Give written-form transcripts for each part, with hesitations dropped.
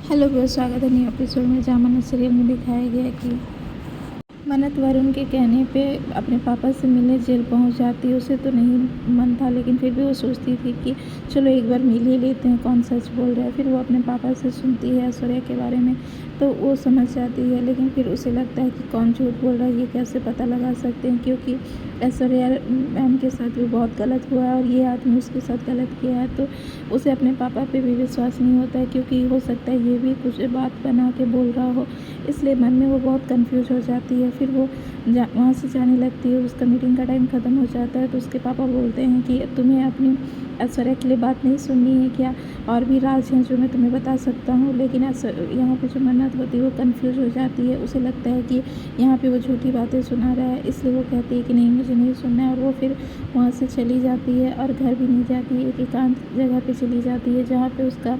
Hello bro, स्वागत है new episode में। जहाँ मन्नत सीरियल में दिखाया गया है कि मन्नत वरुण के कहने पे अपने पापा से मिलने जेल पहुंच जाती है। उसे तो नहीं मन था, लेकिन फिर भी वो सोचती थी कि चलो एक बार मिल ही लेते हैं, कौन सच बोल रहा है। फिर वो अपने पापा से सुनती है ऐश्वर्या के बारे में, तो वो समझ जाती है। लेकिन फिर उसे लगता है कि कौन झूठ बोल रहा है, ये कैसे पता लगा सकते हैं, क्योंकि ऐश्वर्या मैम के साथ भी बहुत गलत हुआ है और ये आदमी उसके साथ गलत किया है। तो उसे अपने पापा पे भी विश्वास नहीं होता है, क्योंकि हो सकता है ये भी कुछ बात बना के बोल रहा हो। इसलिए मन में वो बहुत कंफ्यूज हो जाती है। फिर वो वहाँ से जाने लगती है। उसका मीटिंग का टाइम ख़त्म हो जाता है, तो उसके पापा बोलते हैं कि तुम्हें अपनी ऐश्वर्या के लिए बात नहीं सुननी है क्या, और भी राज हैं जो मैं तुम्हें बता सकता हूँ। लेकिन यहाँ पे जो मन्नत होती है वो कंफ्यूज हो जाती है। उसे लगता है कि यहाँ पे वो झूठी बातें सुना रहा है, इसलिए वो कहती है कि नहीं, मुझे नहीं सुनना है। और वो फिर वहाँ से चली जाती है और घर भी नहीं जाती है, एक एकांत जगह पे चली जाती है, जहाँ पे उसका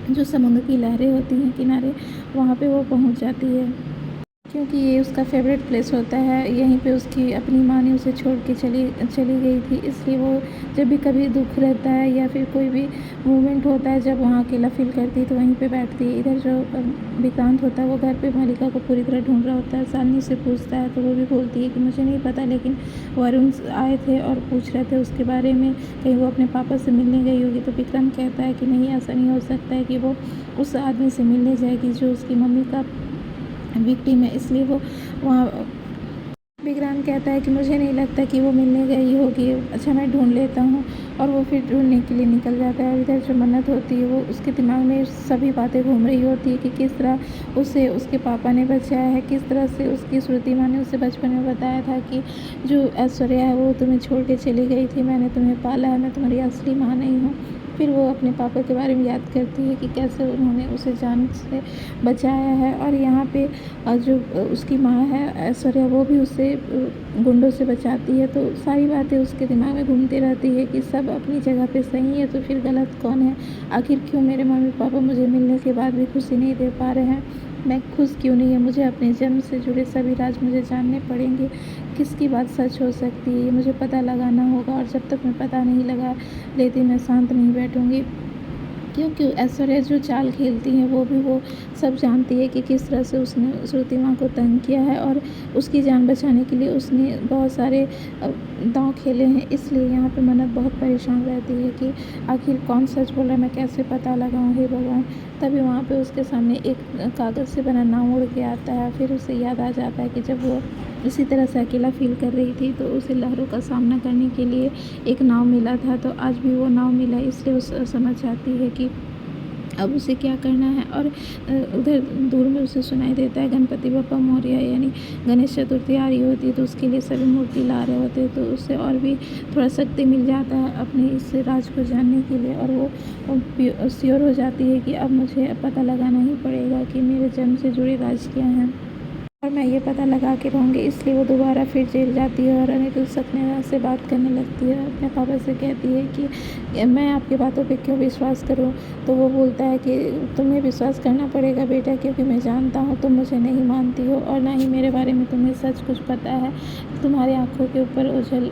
जो समुद्र की लहरें होती हैं किनारे, वहाँ पे वो पहुँच जाती है, क्योंकि ये उसका फेवरेट प्लेस होता है। यहीं पे उसकी अपनी माँ ने उसे छोड़ के चली गई थी, इसलिए वो जब भी कभी दुख रहता है या फिर कोई भी मूवमेंट होता है, जब वहाँ अकेला फील करती है तो वहीं पे बैठती है। इधर जो विक्रांत होता है वो घर पे मलिका को पूरी तरह ढूंढ रहा होता है। शालिनी से पूछता है तो वो भी बोलती है कि मुझे नहीं पता, लेकिन वरुण आए थे और पूछ रहे थे उसके बारे में, कहीं वो अपने पापा से मिलने गई होगी। तो विक्रांत कहता है कि नहीं, ऐसा नहीं हो सकता है कि वो उस आदमी से मिलने जाएगी जो उसकी मम्मी का विक्टिम है, इसलिए वो वहाँ विक्रांत कहता है कि मुझे नहीं लगता कि वो मिलने गई होगी, अच्छा मैं ढूंढ लेता हूँ। और वो फिर ढूंढने के लिए निकल जाता है। और इधर जो मन्नत होती है वो उसके दिमाग में सभी बातें घूम रही होती है कि किस तरह उसे उसके पापा ने बचाया है, किस तरह से उसकी श्रुति माँ ने उसे बचपन में बताया था कि जो ऐश्वर्या है वो तुम्हें छोड़ के चली गई थी, मैंने तुम्हें पाला है, मैं तुम्हारी असली माँ नहीं हूँ। फिर वो अपने पापा के बारे में याद करती है कि कैसे उन्होंने उसे जान से बचाया है। और यहाँ पे जो उसकी माँ है ऐश्वर्या, वो भी उसे गुंडों से बचाती है। तो सारी बातें उसके दिमाग में घूमती रहती है कि सब अपनी जगह पे सही है, तो फिर गलत कौन है। आखिर क्यों मेरे मम्मी पापा मुझे मिलने के बाद भी खुशी नहीं दे पा रहे हैं, मैं खुश क्यों नहीं है। मुझे अपने जन्म से जुड़े सभी राज मुझे जानने पड़ेंगे, किसकी बात सच हो सकती है, ये मुझे पता लगाना होगा। और जब तक मैं पता नहीं लगा लेती, मैं शांत नहीं बैठूँगी, क्योंकि ऐश्वर्या जो चाल खेलती हैं वो सब जानती है कि किस तरह से उसने श्रुति माँ को तंग किया है, और उसकी जान बचाने के लिए उसने बहुत सारे दांव खेले हैं। इसलिए यहाँ पे मन्नत बहुत परेशान रहती है कि आखिर कौन सच बोल रहा है, मैं कैसे पता लगाऊँ, हे भगवान। तभी वहाँ पे उसके सामने एक कागज़ से बना नाव उड़ के आता है। फिर उसे याद आ जाता है कि जब वो इसी तरह से अकेला फील कर रही थी तो उसे लहरों का सामना करने के लिए एक नाव मिला था, तो आज भी वो नाव मिला, इसलिए वो समझ जाती है कि अब उसे क्या करना है। और उधर दूर में उसे सुनाई देता है गणपति बप्पा मोरया, यानी गणेश चतुर्थी आ रही होती है, तो उसके लिए सभी मूर्ति ला रहे होते हैं। तो उससे और भी थोड़ा शक्ति मिल जाता है अपने इस राज को जानने के लिए, और वो श्योर हो जाती है कि अब मुझे पता लगाना ही पड़ेगा कि मेरे जन्म से जुड़े राज क्या हैं, और मैं ये पता लगा के रहूँगी। इसलिए वो दोबारा फिर जेल जाती है और अनिरुद्ध सपनेरा से बात करने लगती है। अपने पापा से कहती है कि मैं आपकी बातों पे क्यों विश्वास करूँ। तो वो बोलता है कि तुम्हें विश्वास करना पड़ेगा बेटा, क्योंकि मैं जानता हूँ तुम मुझे नहीं मानती हो, और ना ही मेरे बारे में तुम्हें सच कुछ पता है। तुम्हारी आँखों के ऊपर उछल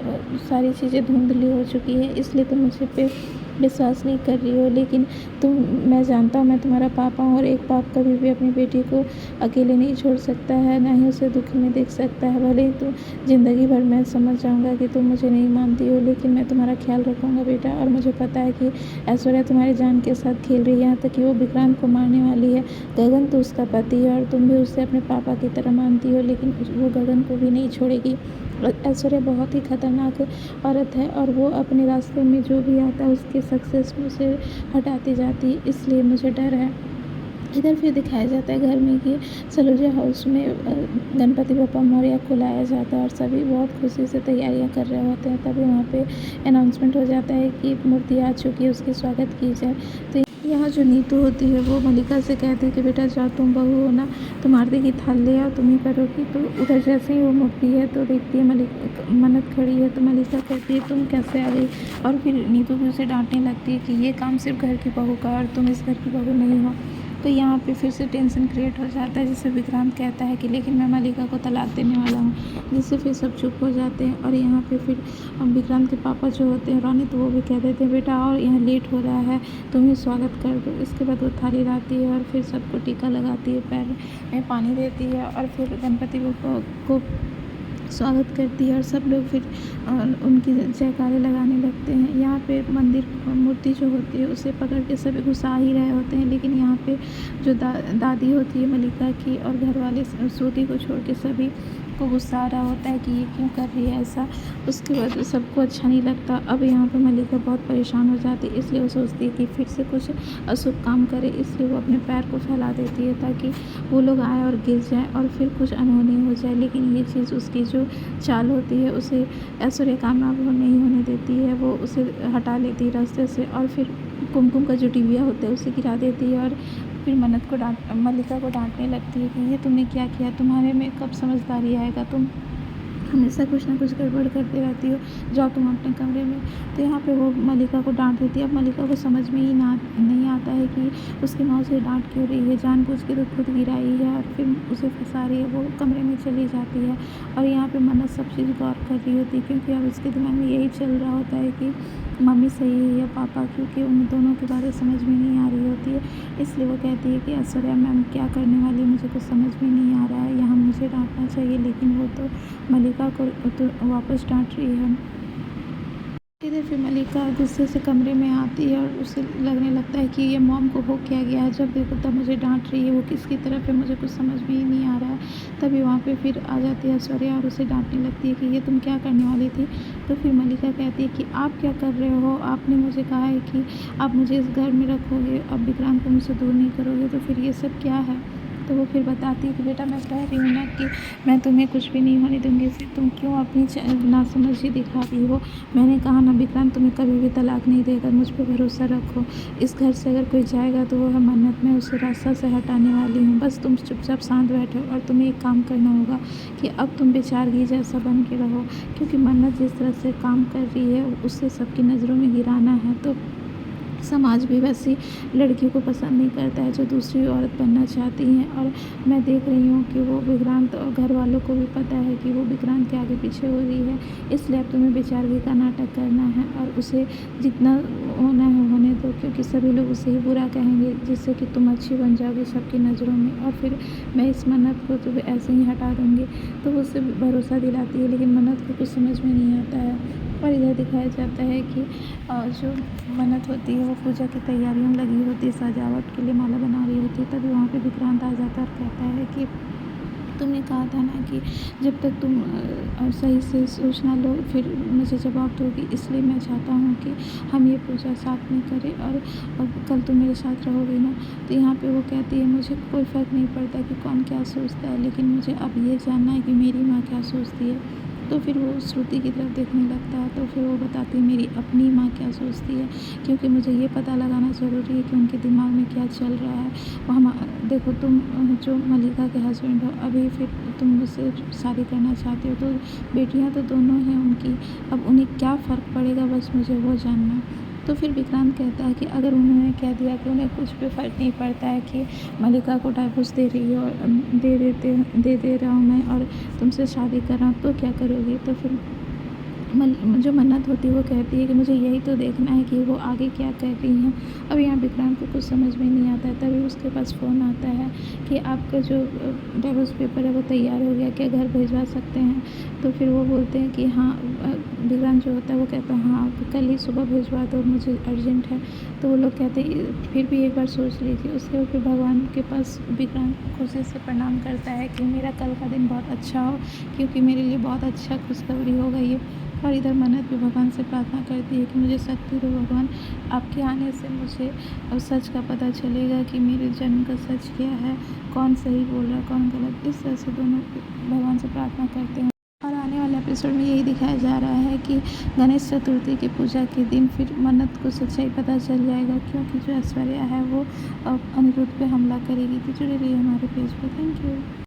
सारी चीज़ें धुंधली हो चुकी है, इसलिए तुम मुझे पे विश्वास नहीं कर रही हो। लेकिन मैं जानता हूँ मैं तुम्हारा पापा हूँ, और एक बाप कभी भी अपनी बेटी को अकेले नहीं छोड़ सकता है, ना ही उसे दुख में देख सकता है। भले ही तो ज़िंदगी भर मैं समझ जाऊँगा कि तुम मुझे नहीं मानती हो, लेकिन मैं तुम्हारा ख्याल रखूँगा बेटा। और मुझे पता है कि ऐश्वर्या तुम्हारी जान के साथ खेल रही है, यहाँ तक कि वो विक्रांत को मारने वाली है। गगन तो उसका पति है, और तुम भी उसे अपने पापा की तरह मानती हो, लेकिन वो गगन को भी नहीं छोड़ेगी। ऐश्वर्या बहुत ही खतरनाक औरत है, और वो अपने रास्ते में जो भी आता है उसके सक्सेस में उसे हटाती जाती है, इसलिए मुझे डर है। इधर फिर दिखाया जाता है घर में कि सलूजा हाउस में गणपति बप्पा मोरया को लाया जाता है, और सभी बहुत खुशी से तैयारियां कर रहे होते हैं। तभी वहाँ पे अनाउंसमेंट हो जाता है कि मूर्ति आ चुकी है, उसकी स्वागत की जाए। तो यहाँ जो नीतू होती है वो मलिका से कहती है कि बेटा जाओ, तुम बहू हो ना, तुम आरती की थाल ले आओ, तुम ही करोगी। तो उधर जैसे ही वो मुड़ती है तो देखती है मन्नत खड़ी है, तो मलिका कहती है तुम कैसे आ गई। और फिर नीतू भी उसे डांटने लगती है कि ये काम सिर्फ घर की बहू का, और तुम इस घर की बहू नहीं हो। तो यहाँ पे फिर से टेंशन क्रिएट हो जाता है, जिससे विक्रांत कहता है कि लेकिन मैं मलिका को तलाक देने वाला हूँ, जिससे फिर सब चुप हो जाते हैं। और यहाँ पे फिर विक्रांत के पापा जो होते हैं रोनित, वो भी कह देते हैं बेटा और यहाँ लेट हो रहा है, तुम ही स्वागत कर दो। इसके बाद वो थाली लाती है और फिर सबको टीका लगाती है, पैर में पानी देती है और फिर गणपति को स्वागत करती है और सब लोग फिर उनकी जयकारे लगाने लगते हैं। यहाँ पे मंदिर मूर्ति जो होती है उसे पकड़ के सभी घुसा ही रहे होते हैं, लेकिन यहाँ पे जो दादी होती है मलिका की और घर वाले श्रुति को छोड़ के सभी को गुस्सा आ रहा होता है कि ये क्यों कर रही है ऐसा। उसके बाद सबको अच्छा नहीं लगता। अब यहाँ पे मलिका बहुत परेशान हो जाती है, इसलिए वो सोचती है कि फिर से कुछ अशुभ काम करे, इसलिए वो अपने पैर को फैला देती है ताकि वो लोग आए और गिर जाए और फिर कुछ अनहोनी हो जाए। लेकिन ये चीज़ उसकी जो चाल होती है उसे ऐश्वर्या कामयाब नहीं होने देती है, वो उसे हटा लेती है रास्ते से और फिर कुमकुम का जो टिबिया होता है उसे गिरा देती है और फिर मलिका को डांटने लगती है कि ये तुमने क्या किया, तुम्हारे में कब समझदारी आएगा, तुम हमेशा कुछ ना कुछ गड़बड़ करते रहती हो, जाओ तुम अपने कमरे में। तो यहाँ पे वो मलिका को डांट देती है। अब मलिका को समझ में ही नहीं आता है कि उसकी माँ उसे डांट क्यों रही है, जानबूझ के तो खुद गिराई है और फिर उसे फंसा रही है। वो कमरे में चली जाती है और यहाँ पे मन्नत सब चीज़ गौर कर रही होती है, क्योंकि अब उसके दिमाग में यही चल रहा होता है कि मम्मी सही है या पापा, क्योंकि उन दोनों की बातें समझ में नहीं आ रही होती है। इसलिए वो कहती है कि ऐश्वर्या मैम क्या करने वाली है, मुझे कुछ समझ में नहीं आ रहा है, यहाँ मुझे डांटना चाहिए लेकिन वो तो मलिका को तो वापस डांट रही है। इधर फिर मलिका गुस्से से कमरे में आती है और उसे लगने लगता है कि ये मॉम को हो क्या गया है, जब देखो तब मुझे डांट रही है, वो किसकी तरफ है मुझे कुछ समझ में ही नहीं आ रहा है। तभी वहाँ पे फिर आ जाती है ऐश्वर्या और उसे डांटने लगती है कि ये तुम क्या करने वाली थी। तो फिर मलिका कहती है कि आप क्या कर रहे हो, आपने मुझे कहा है कि आप मुझे इस घर में रखोगे, अब विक्रांत को मुझसे दूर नहीं करोगे, तो फिर ये सब क्या है। तो वो फिर बताती है कि बेटा मैं कह रही हूँ ना कि मैं तुम्हें कुछ भी नहीं होने दूँगी, फिर तुम क्यों अपनी नासमझी दिखा रही हो। मैंने कहा ना विक्रांत तुम्हें कभी भी तलाक नहीं देगा, मुझ पर भरोसा रखो। इस घर से अगर कोई जाएगा तो वो है मन्नत, मैं उसे रास्ता से हटाने वाली हूँ, बस तुम चुपचाप शांत बैठो और तुम्हें एक काम करना होगा कि अब तुम बेचारगी जैसा बन के रहो, क्योंकि मन्नत जिस तरह से काम कर रही है उससे सबकी नज़रों में गिराना है। तो समाज भी वैसी लड़कियों को पसंद नहीं करता है जो दूसरी औरत बनना चाहती हैं। और मैं देख रही हूँ कि वो विक्रांत और घर वालों को भी पता है कि वो विक्रांत के आगे पीछे हो रही है, इसलिए अब तुम्हें बेचारगी का नाटक करना है और उसे जितना होना है होने दो, क्योंकि सभी लोग उसे ही बुरा कहेंगे, जिससे कि तुम अच्छी बन जाओगी सबकी नज़रों में और फिर मैं इस मन्नत को तो ऐसे ही हटा दूँगी। तो वो उसे भरोसा दिलाती है, लेकिन मन्नत को कुछ समझ में नहीं आता है। और इधर दिखाया जाता है कि जो मन्नत होती है वो पूजा की तैयारियों में लगी होती है, सजावट के लिए माला बना रही होती है। तभी वहाँ पे विक्रांत आ जाता है और कहता है कि तुमने कहा था ना कि जब तक तुम सही से सोच ना लो फिर मुझे जवाब दोगी, इसलिए मैं चाहता हूँ कि हम ये पूजा साथ में करें और कल तुम मेरे साथ रहोगी ना। तो यहाँ पे वो कहती है मुझे कोई फ़र्क नहीं पड़ता कि कौन क्या सोचता है, लेकिन मुझे अब ये जानना है कि मेरी माँ क्या सोचती है। तो फिर वो श्रुति की तरफ देखने लगता है, तो फिर वो बताती है मेरी अपनी माँ क्या सोचती है, क्योंकि मुझे ये पता लगाना ज़रूरी है कि उनके दिमाग में क्या चल रहा है। वो हम देखो तुम जो मलिका के हस्बैंड हो, अभी फिर तुम मुझसे शादी करना चाहते हो, तो बेटियाँ तो दोनों हैं उनकी, अब उन्हें क्या फ़र्क पड़ेगा, बस मुझे वो जानना। तो फिर विक्रांत कहता है कि अगर उन्होंने कह दिया कि उन्हें कुछ भी फ़र्क नहीं पड़ता है कि मलिका को डाइवोर्स दे रही हो और दे रहा हूँ मैं और तुमसे शादी कर रहा हूँ, तो क्या करोगी। तो फिर जो मन्नत होती है वो कहती है कि मुझे यही तो देखना है कि वो आगे क्या कर रही हैं। अब यहाँ विक्रांत को कुछ समझ में नहीं आता है, तभी उसके पास फ़ोन आता है कि आपका जो डिवोर्स पेपर है वो तैयार हो गया, क्या घर भिजवा सकते हैं। तो फिर वो बोलते हैं कि हाँ, विक्रांत जो होता है वो कहता है हाँ कल ही सुबह भिजवा दो, मुझे अर्जेंट है। तो वो लोग कहते हैं फिर भी एक बार सोच लीजिए। उसके बाद फिर भगवान के पास विक्रांत खुशी से प्रणाम करता है कि मेरा कल का दिन बहुत अच्छा हो, क्योंकि मेरे लिए बहुत अच्छा खुशखबरी हो गई है। और इधर मन्नत भी भगवान से प्रार्थना करती है कि मुझे शक्ति दो भगवान, आपके आने से मुझे अब सच का पता चलेगा कि मेरे जन्म का सच क्या है, कौन सही बोल रहा है कौन गलत। इस तरह से दोनों भगवान से प्रार्थना करते हैं। और आने वाले एपिसोड में यही दिखाया जा रहा है कि गणेश चतुर्थी की पूजा के दिन फिर मन्नत को सच्चाई पता चल जाएगा, क्योंकि जो ऐश्वर्या है वो अनिरुद्ध पे हमला करेगी। तो जुड़े रहिए हमारे पेज पर। Thank you.